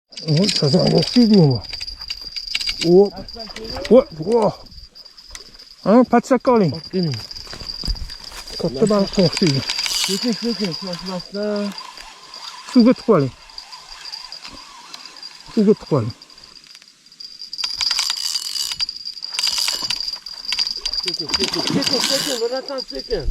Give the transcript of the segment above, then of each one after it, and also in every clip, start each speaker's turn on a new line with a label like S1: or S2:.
S1: Sazonga o'xshaydi bu. Ha, patsakka oling. Katta baliqqa o'xshaydi.
S2: Sekin, shoshmasdan.
S1: Suvga tiqib oling. Suvga tiqib oling.
S2: Sekin, biratan sekin.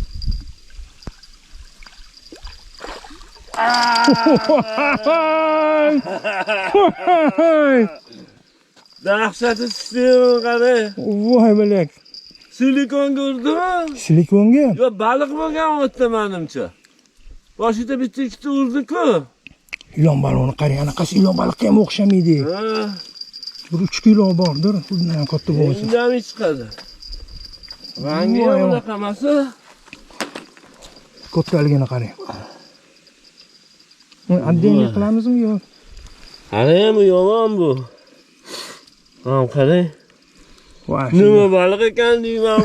S2: Dahshat istiyor qara.
S1: Voy bilak.
S2: Silikon ko'rdimi?
S1: Silikonga?
S2: Yo, baliq bo'lgan o'tda menimcha. Boshida bitta ikkita urdi-ku.
S1: Ilon baloni qarang, anaqasi ilon baliqqa ham o'xshamaydi.
S2: Ha.
S1: 1-3 kilo bordir, bundan ham katta bo'lsa.
S2: Indamay chiqadi. Rangi ham unaqa emas-a?
S1: Kattaligini qarang. Addenlik qilamizmi yo?
S2: Qarang, yomon bu. Ham qarang.
S1: Voy.
S2: Nima baliq ekan deyman.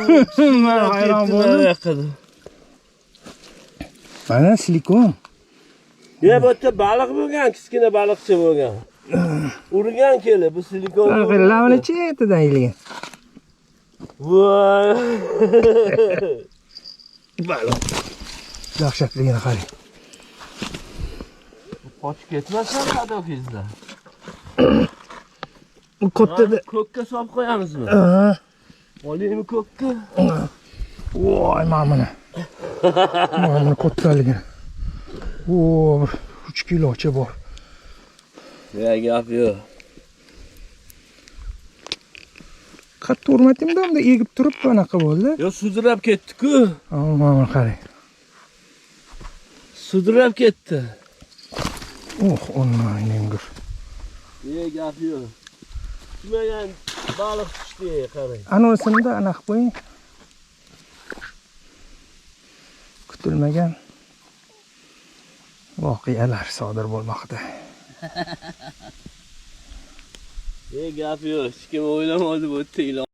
S1: Men hayron bo'ldim. Mana silikon.
S2: Ya bu yerda baliq bo'lgan, kichkina baliqcha bo'lgan. Urgan kelib, bu silikon.
S1: Lavani chetidan ilgan.
S2: Voy.
S1: Baliq. Dahshatligini qarang.
S2: Qochib ketmasin hadokizda.
S1: Bu kattada
S2: ko'kka solib qo'yamizmi? Olaymi ko'kka?
S1: Voy, mana. Mana kattaligini. 3 kilocha bor.
S2: Ya gap yo'q.
S1: Qattiq urmatimda unda egib turib bunaqa bo'ldi.
S2: Yo, sudrab ketdi-ku.
S1: Mana qarang.
S2: Sudrab ketdi.
S1: Onlayningur.
S2: Ya gap yo'q. Tumagan baliq tushdi, qarang.
S1: Anosini da anaqa qo'ying. Kutilmagan voqealar sodir bo'lmoqda.
S2: Gap yo'q, hech kim o'ylamadi bu yerda ilon